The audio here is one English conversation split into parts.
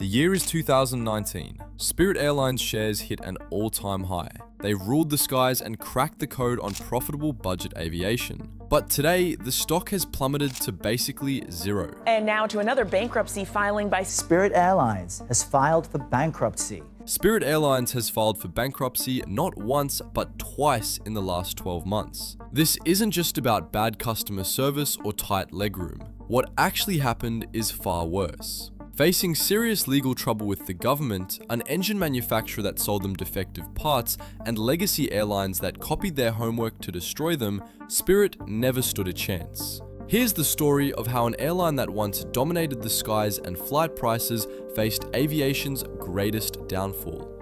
The year is 2019. Spirit Airlines shares hit an all-time high. They ruled the skies and cracked the code on profitable budget aviation. But today, the stock has plummeted to basically zero. And now to another bankruptcy filing by Spirit Airlines has filed for bankruptcy. Spirit Airlines has filed for bankruptcy not once, but twice in the last 12 months. This isn't just about bad customer service or tight legroom. What actually happened is far worse. Facing serious legal trouble with the government, an engine manufacturer that sold them defective parts, and legacy airlines that copied their homework to destroy them, Spirit never stood a chance. Here's the story of how an airline that once dominated the skies and flight prices faced aviation's greatest downfall.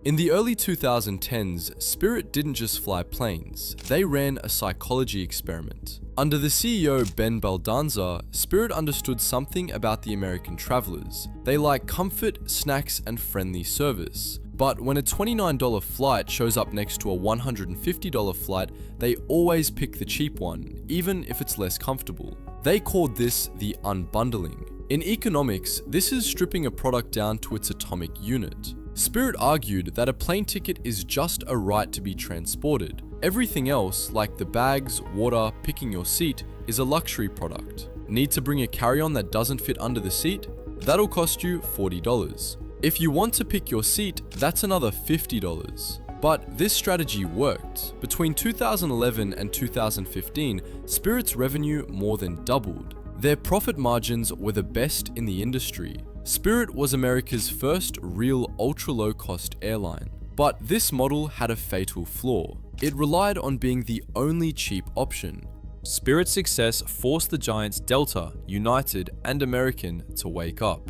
In the early 2010s, Spirit didn't just fly planes, they ran a psychology experiment. Under the CEO Ben Baldanza, Spirit understood something about the American travelers. They like comfort, snacks, and friendly service. But when a $29 flight shows up next to a $150 flight, they always pick the cheap one, even if it's less comfortable. They called this the unbundling. In economics, this is stripping a product down to its atomic unit. Spirit argued that a plane ticket is just a right to be transported. Everything else, like the bags, water, picking your seat, is a luxury product. Need to bring a carry-on that doesn't fit under the seat? That'll cost you $40. If you want to pick your seat, that's another $50. But this strategy worked. Between 2011 and 2015, Spirit's revenue more than doubled. Their profit margins were the best in the industry. Spirit was America's first real ultra-low-cost airline. But this model had a fatal flaw. It relied on being the only cheap option. Spirit's success forced the giants Delta, United, and American to wake up.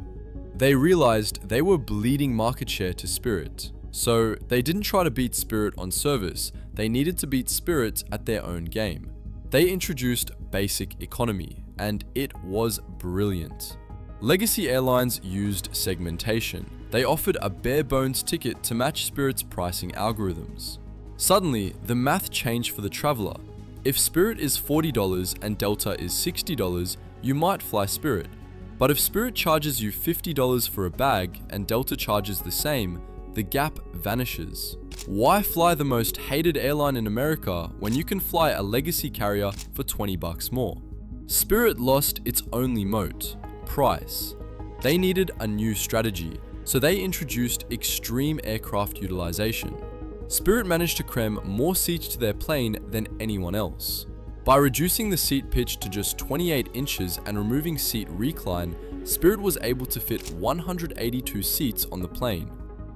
They realized they were bleeding market share to Spirit. So they didn't try to beat Spirit on service, they needed to beat Spirit at their own game. They introduced basic economy, and it was brilliant. Legacy airlines used segmentation. They offered a bare-bones ticket to match Spirit's pricing algorithms. Suddenly, the math changed for the traveler. If Spirit is $40 and Delta is $60, you might fly Spirit. But if Spirit charges you $50 for a bag and Delta charges the same, the gap vanishes. Why fly the most hated airline in America when you can fly a legacy carrier for $20 more? Spirit lost its only moat: price. They needed a new strategy, so they introduced extreme aircraft utilization. Spirit managed to cram more seats to their plane than anyone else. By reducing the seat pitch to just 28 inches and removing seat recline, Spirit was able to fit 182 seats on the plane.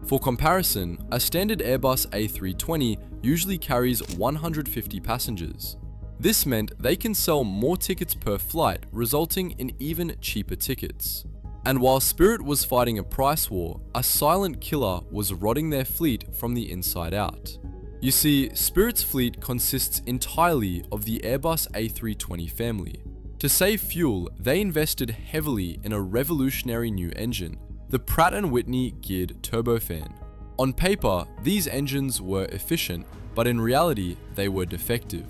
For comparison, a standard Airbus A320 usually carries 150 passengers. This meant they can sell more tickets per flight, resulting in even cheaper tickets. And while Spirit was fighting a price war, a silent killer was rotting their fleet from the inside out. You see, Spirit's fleet consists entirely of the Airbus A320 family. To save fuel, they invested heavily in a revolutionary new engine, the Pratt & Whitney geared turbofan. On paper, these engines were efficient, but in reality, they were defective.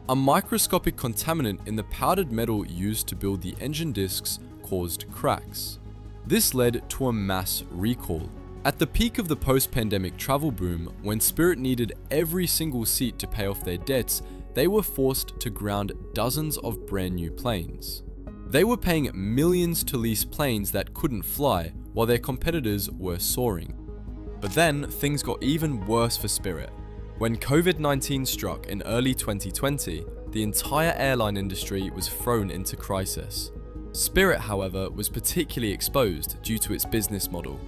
A microscopic contaminant in the powdered metal used to build the engine discs caused cracks. This led to a mass recall. At the peak of the post-pandemic travel boom, when Spirit needed every single seat to pay off their debts, they were forced to ground dozens of brand new planes. They were paying millions to lease planes that couldn't fly, while their competitors were soaring. But then, things got even worse for Spirit. When COVID-19 struck in early 2020, the entire airline industry was thrown into crisis. Spirit, however, was particularly exposed due to its business model.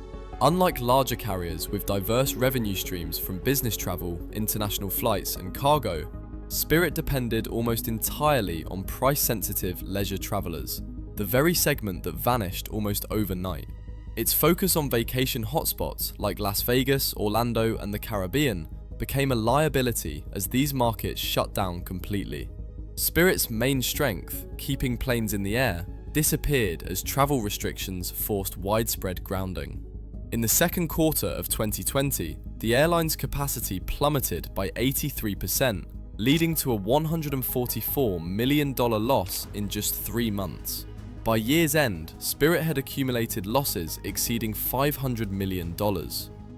Unlike larger carriers with diverse revenue streams from business travel, international flights, and cargo, Spirit depended almost entirely on price-sensitive leisure travelers, the very segment that vanished almost overnight. Its focus on vacation hotspots like Las Vegas, Orlando, and the Caribbean became a liability as these markets shut down completely. Spirit's main strength, keeping planes in the air, disappeared as travel restrictions forced widespread grounding. In the second quarter of 2020, the airline's capacity plummeted by 83%, leading to a $144 million loss in just 3 months. By year's end, Spirit had accumulated losses exceeding $500 million.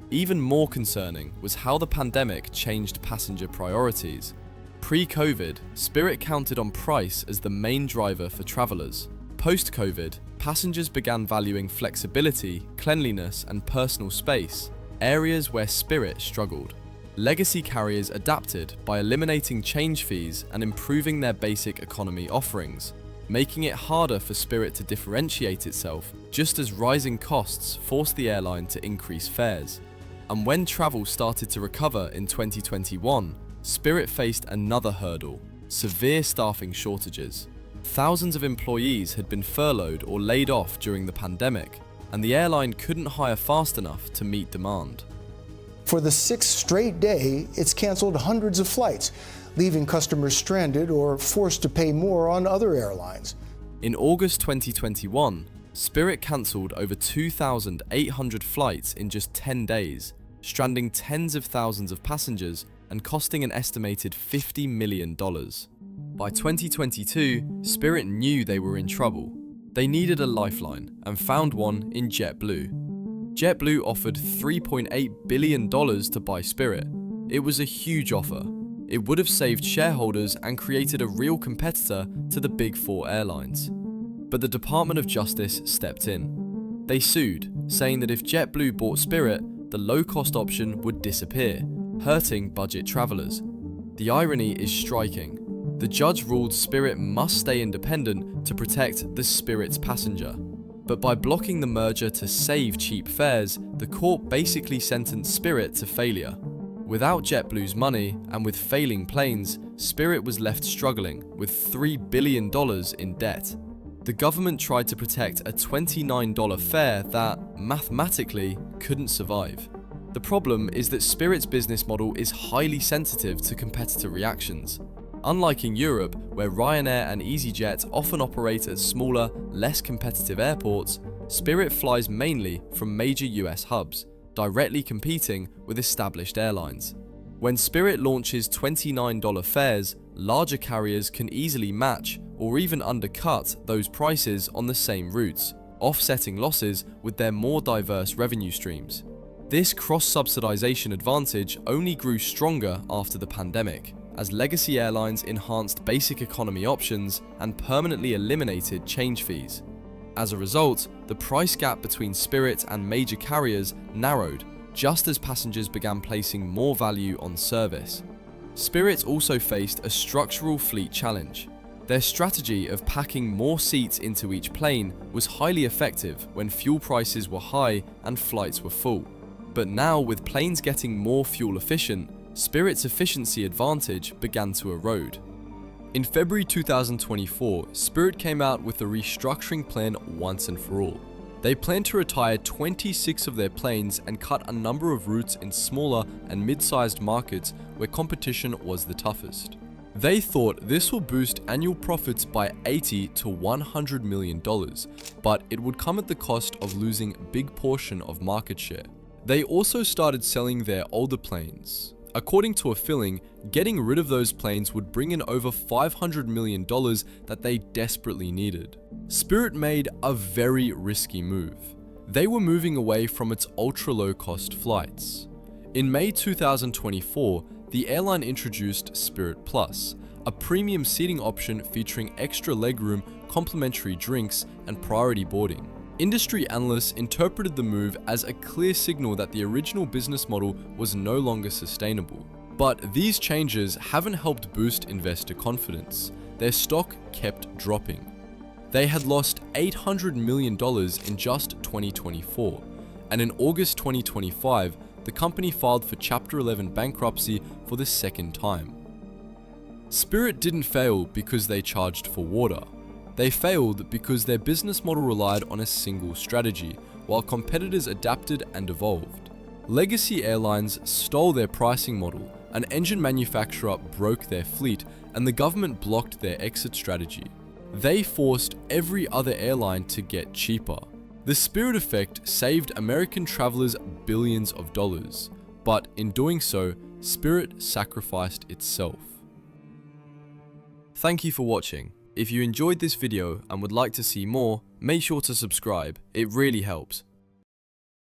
Even more concerning was how the pandemic changed passenger priorities. Pre-COVID, Spirit counted on price as the main driver for travelers. Post-COVID, passengers began valuing flexibility, cleanliness, and personal space, areas where Spirit struggled. Legacy carriers adapted by eliminating change fees and improving their basic economy offerings, making it harder for Spirit to differentiate itself, just as rising costs forced the airline to increase fares. And when travel started to recover in 2021, Spirit faced another hurdle: severe staffing shortages. Thousands of employees had been furloughed or laid off during the pandemic, and the airline couldn't hire fast enough to meet demand. For the sixth straight day, it's canceled hundreds of flights, leaving customers stranded or forced to pay more on other airlines. In August 2021, Spirit cancelled over 2,800 flights in just 10 days, stranding tens of thousands of passengers and costing an estimated $50 million. By 2022, Spirit knew they were in trouble. They needed a lifeline and found one in JetBlue. JetBlue offered $3.8 billion to buy Spirit. It was a huge offer. It would have saved shareholders and created a real competitor to the Big Four airlines. But the Department of Justice stepped in. They sued, saying that if JetBlue bought Spirit, the low-cost option would disappear, hurting budget travelers. The irony is striking. The judge ruled Spirit must stay independent to protect the Spirit's passenger. But by blocking the merger to save cheap fares, the court basically sentenced Spirit to failure. Without JetBlue's money and with failing planes, Spirit was left struggling with $3 billion in debt. The government tried to protect a $29 fare that, mathematically, couldn't survive. The problem is that Spirit's business model is highly sensitive to competitor reactions. Unlike in Europe, where Ryanair and EasyJet often operate at smaller, less competitive airports, Spirit flies mainly from major US hubs, directly competing with established airlines. When Spirit launches $29 fares, larger carriers can easily match or even undercut those prices on the same routes, offsetting losses with their more diverse revenue streams. This cross-subsidization advantage only grew stronger after the pandemic, as legacy airlines enhanced basic economy options and permanently eliminated change fees. As a result, the price gap between Spirit and major carriers narrowed, just as passengers began placing more value on service. Spirit also faced a structural fleet challenge. Their strategy of packing more seats into each plane was highly effective when fuel prices were high and flights were full. But now, with planes getting more fuel efficient, Spirit's efficiency advantage began to erode. In February 2024, Spirit came out with a restructuring plan once and for all. They planned to retire 26 of their planes and cut a number of routes in smaller and mid-sized markets where competition was the toughest. They thought this will boost annual profits by $80 to $100 million, but it would come at the cost of losing a big portion of market share. They also started selling their older planes. According to a filling, getting rid of those planes would bring in over $500 million that they desperately needed. Spirit made a very risky move. They were moving away from its ultra-low-cost flights. In May 2024, the airline introduced Spirit Plus, a premium seating option featuring extra legroom, complimentary drinks, and priority boarding. Industry analysts interpreted the move as a clear signal that the original business model was no longer sustainable. But these changes haven't helped boost investor confidence. Their stock kept dropping. They had lost $800 million in just 2024, and in August 2025, the company filed for Chapter 11 bankruptcy for the second time. Spirit didn't fail because they charged for water. They failed because their business model relied on a single strategy, while competitors adapted and evolved. Legacy airlines stole their pricing model, an engine manufacturer broke their fleet, and the government blocked their exit strategy. They forced every other airline to get cheaper. The Spirit effect saved American travelers billions of dollars, but in doing so, Spirit sacrificed itself. Thank you for watching. If you enjoyed this video and would like to see more, make sure to subscribe, it really helps.